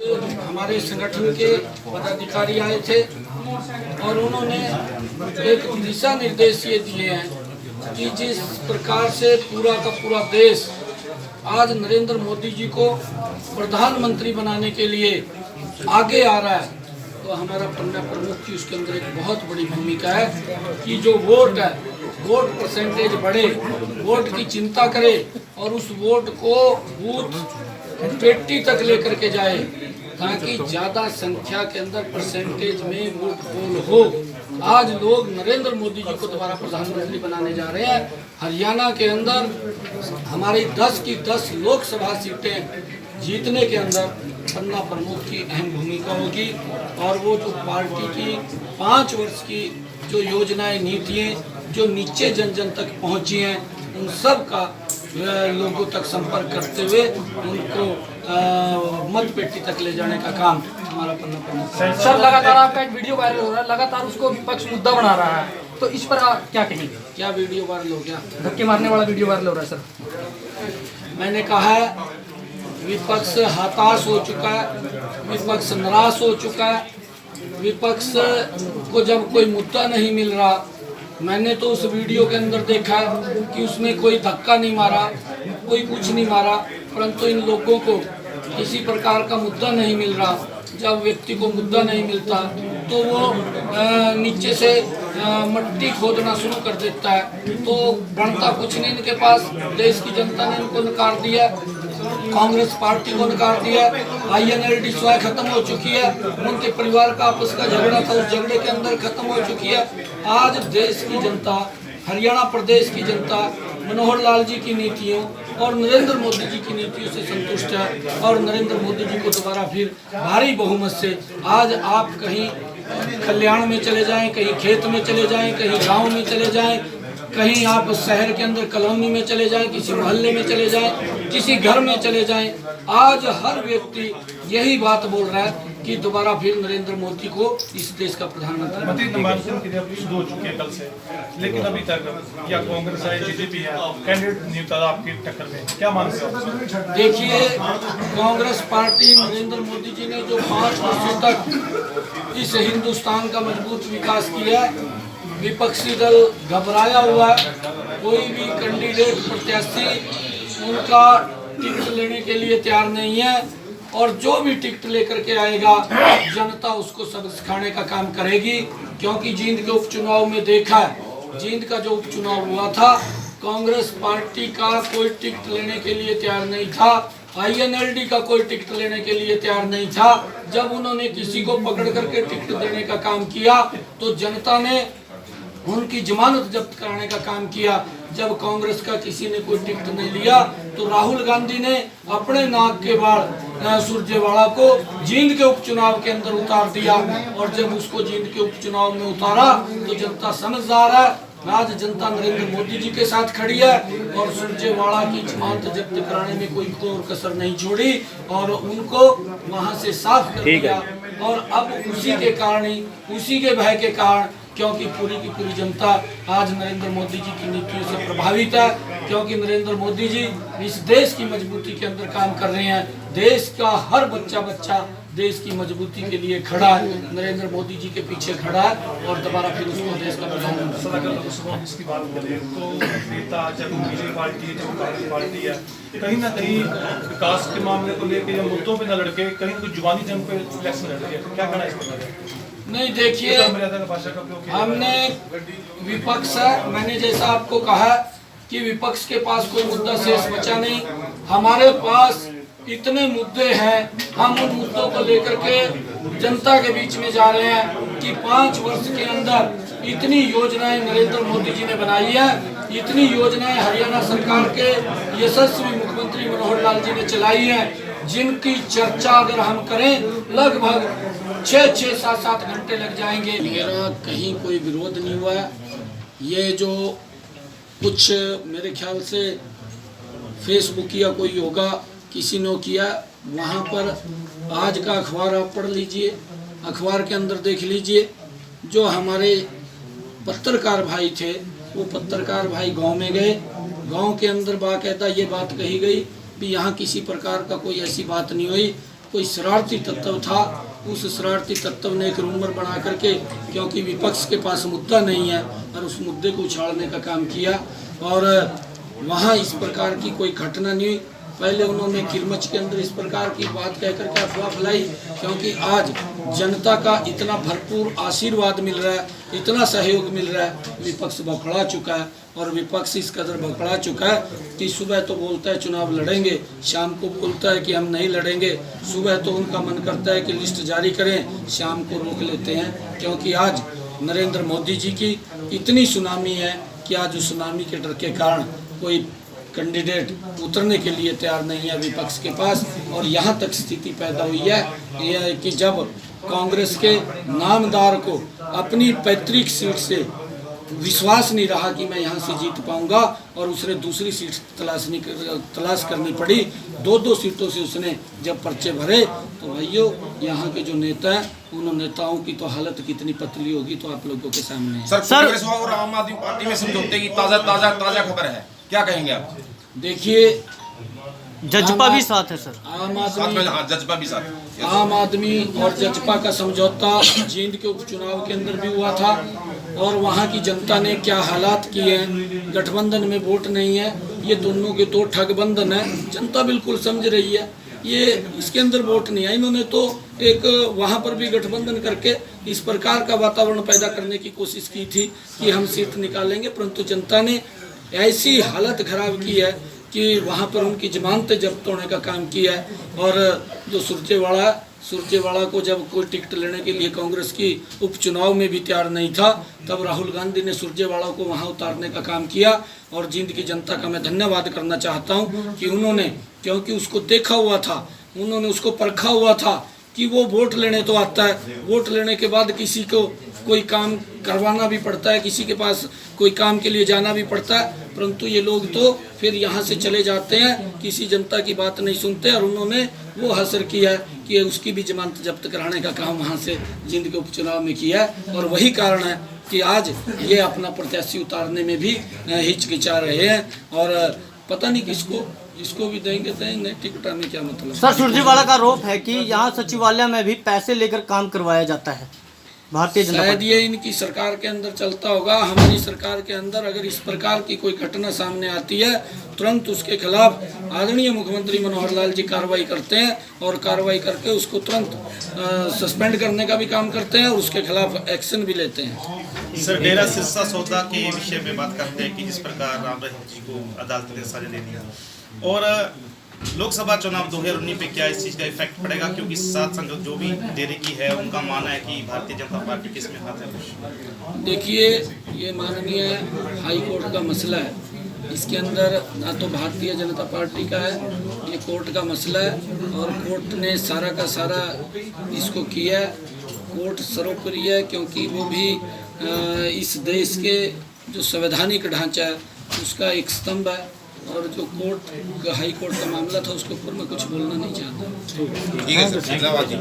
हमारे संगठन के पदाधिकारी आए थे और उन्होंने एक दिशा निर्देश ये दिए हैं कि जिस प्रकार से पूरा का पूरा देश आज नरेंद्र मोदी जी को प्रधानमंत्री बनाने के लिए आगे आ रहा है, तो हमारा पन्ना प्रमुख की उसके अंदर एक बहुत बड़ी भूमिका है कि जो वोट है, वोट परसेंटेज बढ़े, वोट की चिंता करे और उस वोट को बूथ पेटी तक लेकर के जाए ताकि ज्यादा संख्या के अंदर परसेंटेज में वोट पोल हो। आज लोग नरेंद्र मोदी जी को दोबारा प्रधानमंत्री बनाने जा रहे हैं। हरियाणा के अंदर हमारी 10 की 10 लोकसभा सीटें जीतने के अंदर पन्ना प्रमुख की अहम भूमिका होगी और वो जो पार्टी की 5 वर्ष की जो योजनाएं, नीतियाँ जो नीचे जन जन तक पहुंची हैं, उन सब का लोगों तक संपर्क करते हुए उनको मत पेटी तक ले जाने का काम हमारा पन्ना प्रमुख। सर, लगातार आपका एक वीडियो वायरल हो रहा है, लगातार उसको विपक्ष मुद्दा बना रहा है, तो इस पर आप क्या कहेंगे? क्या वीडियो वायरल हो गया? धक्के मारने वाला वीडियो वायरल हो रहा है सर। मैंने कहा है विपक्ष हताश हो चुका है, विपक्ष निराश हो चुका है। विपक्ष को जब कोई मुद्दा नहीं मिल रहा, मैंने तो उस वीडियो के अंदर देखा कि उसमें कोई धक्का नहीं मारा, कोई कुछ नहीं मारा, परंतु इन लोगों को किसी प्रकार का मुद्दा नहीं मिल रहा। जब व्यक्ति को मुद्दा नहीं मिलता तो वो नीचे से मट्टी खोदना शुरू कर देता है, तो बनता कुछ नहीं इनके पास। देश की जनता ने इनको नकार दिया, कांग्रेस पार्टी को नकार दिया, INLD स्वयं खत्म हो चुकी है, उनके परिवार का आपस का झगड़ा था, उस झगड़े के अंदर खत्म हो चुकी है। आज देश की जनता, हरियाणा प्रदेश की जनता मनोहर लाल जी की नीतियों और नरेंद्र मोदी जी की नीतियों से संतुष्ट है और नरेंद्र मोदी जी को दोबारा फिर भारी बहुमत से, आज आप कहीं कल्याण में चले जाएं, कहीं खेत में चले जाएं, कहीं गांव में चले जाएं, कहीं आप शहर के अंदर कॉलोनी में चले जाएं, किसी मोहल्ले में चले जाएं, किसी घर में चले जाएं, आज हर व्यक्ति यही बात बोल रहा है कि दोबारा फिर नरेंद्र मोदी को इस देश का प्रधानमंत्री। शुरू हो चुके हैं कल से, लेकिन अभी तक या कांग्रेस है, BJP है, कैंडिडेट नहीं उतारा आपकी टक्कर में, क्या मानते हो? देखिए, कांग्रेस पार्टी, नरेंद्र मोदी जी ने जो 5 वर्षों तक इस हिंदुस्तान का मजबूत विकास किया, विपक्षी दल घबराया हुआ है। कोई भी कैंडिडेट प्रत्याशी उनका टिकट लेने के लिए तैयार नहीं है और जो भी टिकट लेकर के आएगा जनता उसको सबक सिखाने का काम करेगी। क्योंकि जींद के उपचुनाव में देखा है, जींद का जो उपचुनाव हुआ था, कांग्रेस पार्टी का कोई टिकट लेने के लिए तैयार नहीं था, INLD का कोई टिकट लेने के लिए तैयार नहीं था। जब उन्होंने किसी को पकड़ करके टिकट देने का काम किया तो जनता ने उनकी जमानत जब्त कराने का काम किया। जब कांग्रेस का किसी ने कोई टिकट नहीं लिया तो राहुल गांधी ने अपने नाक के बाल सुरजेवाला को जींद के उपचुनाव के अंदर उतार दिया और जब उसको जींद के उपचुनाव में उतारा तो जनता समझदार है। आज जनता नरेंद्र मोदी जी के साथ खड़ी है और सुरजेवाला की जमानत जब्त कराने में कोई और कसर नहीं छोड़ी और उनको वहां से साफ कर दिया। और अब उसी के कारण ही, उसी के भय के कारण, क्योंकि पूरी की पूरी जनता आज नरेंद्र मोदी जी की नीतियों से प्रभावित है, क्योंकि नरेंद्र मोदी जी इस देश की मजबूती के अंदर काम कर रहे हैं। देश का हर बच्चा देश की मजबूती के लिए खड़ा है, नरेंद्र मोदी जी के पीछे खड़ा है और दोबारा फिर उसको देश का प्रधानमंत्री। इसकी बात करें तो नेता जब BJP पार्टी है, जब कांग्रेस पार्टी है, कहीं ना कहीं विकास के मामले को लेकर या मुद्दों पे न लड़के कहीं कुछ जुबानी जंग पे इलेक्शन लड़ रही है, क्या कहना है इस पर? नहीं, देखिए, हमने विपक्ष है, मैंने जैसा आपको कहा कि विपक्ष के पास कोई मुद्दा शेष बचा नहीं, हमारे पास इतने मुद्दे हैं। हम उन मुद्दों को लेकर के जनता के बीच में जा रहे हैं कि 5 वर्ष के अंदर इतनी योजनाएं नरेंद्र मोदी जी ने बनाई है, इतनी योजनाएं हरियाणा सरकार के यशस्वी मुख्यमंत्री मनोहर लाल जी ने चलाई है, जिनकी चर्चा अगर हम करें लगभग 6-6, 7-7 घंटे लग जाएंगे। मेरा कहीं कोई विरोध नहीं हुआ है। ये जो कुछ मेरे ख्याल से फेसबुक या कोई होगा, किसी ने किया, वहाँ पर आज का अखबार आप पढ़ लीजिए, अखबार के अंदर देख लीजिए। जो हमारे पत्रकार भाई थे, वो पत्रकार भाई गांव में गए, गांव के अंदर बाकायदा ये बात कही गई कि यहाँ किसी प्रकार का कोई ऐसी बात नहीं हुई कोई शरारती तत्व था, उस शरारती तत्व ने एक रूमर बना करके, क्योंकि विपक्ष के पास मुद्दा नहीं है, और उस मुद्दे को उछालने का काम किया। और वहाँ इस प्रकार की कोई घटना नहीं हुई। पहले उन्होंने किरमच के अंदर इस प्रकार की बात कहकर के अफवाह फैलाई, क्योंकि आज जनता का इतना भरपूर आशीर्वाद मिल रहा है, इतना सहयोग मिल रहा है, विपक्ष बौखला चुका है। और विपक्ष इस कदर बौखला चुका है कि सुबह तो बोलता है चुनाव लड़ेंगे, शाम को बोलता है कि हम नहीं लड़ेंगे। सुबह तो उनका मन करता है कि लिस्ट जारी करें, शाम को रोक लेते हैं, क्योंकि आज नरेंद्र मोदी जी की इतनी सुनामी है कि आज उस सुनामी के डर के कारण कोई कैंडिडेट उतरने के लिए तैयार नहीं है विपक्ष के पास। और यहाँ तक स्थिति पैदा हुई है कि जब कांग्रेस के नामदार को अपनी पैतृक सीट से विश्वास नहीं रहा कि मैं यहाँ से जीत पाऊंगा, और उसने दूसरी सीट तलाश करनी पड़ी। 2-2 सीटों से उसने जब पर्चे भरे, तो भाइयों यहाँ के जो नेता हैं, उन नेताओं की तो हालत कितनी पतली होगी तो आप लोगों के सामने है। सर कांग्रेस और आम आदमी पार्टी में समझौते की ताजा खबर है, क्या कहेंगे आप? देखिए, जजपा भी साथ है सर, जजपा भी साथ। आम आदमी और जजपा का समझौता जींद के उपचुनाव के अंदर भी हुआ था, और वहाँ की जनता ने क्या हालात किए हैं। गठबंधन में वोट नहीं है, ये दोनों के 2 ठगबंधन है, जनता बिल्कुल समझ रही है। ये इसके अंदर वोट नहीं है। इन्होंने तो एक वहाँ पर भी गठबंधन करके इस प्रकार का वातावरण पैदा करने की कोशिश की थी कि हम सीट निकालेंगे, परंतु जनता ने ऐसी हालत खराब की है कि वहाँ पर उनकी जमानतें जब्त होने का काम किया है। और जो सुरजेवाला को जब कोई टिकट लेने के लिए कांग्रेस की उपचुनाव में भी तैयार नहीं था, तब राहुल गांधी ने सुरजेवाला को वहाँ उतारने का काम किया। और जींद की जनता का मैं धन्यवाद करना चाहता हूँ कि उन्होंने, क्योंकि उसको देखा हुआ था, उन्होंने उसको परखा हुआ था कि वो वोट लेने तो आता है, वोट लेने के बाद किसी को कोई काम करवाना भी पड़ता है, किसी के पास कोई काम के लिए जाना भी पड़ता है, परंतु ये लोग तो फिर यहाँ से चले जाते हैं, किसी जनता की बात नहीं सुनते। और उन्होंने वो हासिल किया है कि उसकी भी जमानत जब्त कराने का काम वहाँ से जींद के उपचुनाव में किया है। और वही कारण है कि आज ये अपना प्रत्याशी उतारने में भी हिचकिचा रहे हैं। और पता नहीं इसको भी देंगे नहीं, टिकट में क्या मतलब। सर सुरजेवाला का आरोप है कि यहाँ सचिवालय में भी पैसे लेकर काम करवाया जाता है भारतीय जनता शायद पार्टी। ये इनकी सरकार के अंदर चलता होगा। हमारी सरकार के अंदर अगर इस प्रकार की कोई घटना सामने आती है, तुरंत उसके खिलाफ आदरणीय मुख्यमंत्री मनोहर लाल जी कार्रवाई करते हैं, और कार्रवाई करके उसको तुरंत सस्पेंड करने का भी काम करते हैं, और उसके खिलाफ एक्शन भी लेते हैं। सर डेरा सिरसा सौदा के विषय में बात करते हैं कि जिस प्रकार राम रहीम जी को अदालत ने सजा दे दिया, और लोकसभा चुनाव 2019 पे क्या इस चीज़ का इफेक्ट पड़ेगा? क्योंकि सात संघ जो भी डेरे की है, उनका मानना है कि भारतीय जनता पार्टी किसमें हाथ है। देखिए, ये माननीय हाई कोर्ट का मसला है, इसके अंदर ना तो भारतीय जनता पार्टी का है, ये कोर्ट का मसला है। और कोर्ट ने सारा का सारा इसको किया है। कोर्ट सर्वोपरि है, क्योंकि वो भी इस देश के जो संवैधानिक ढांचा है उसका एक स्तंभ है। और जो हाई कोर्ट का मामला था, उसके ऊपर मैं कुछ बोलना नहीं चाहता। ठीक है सर, धन्यवाद जी।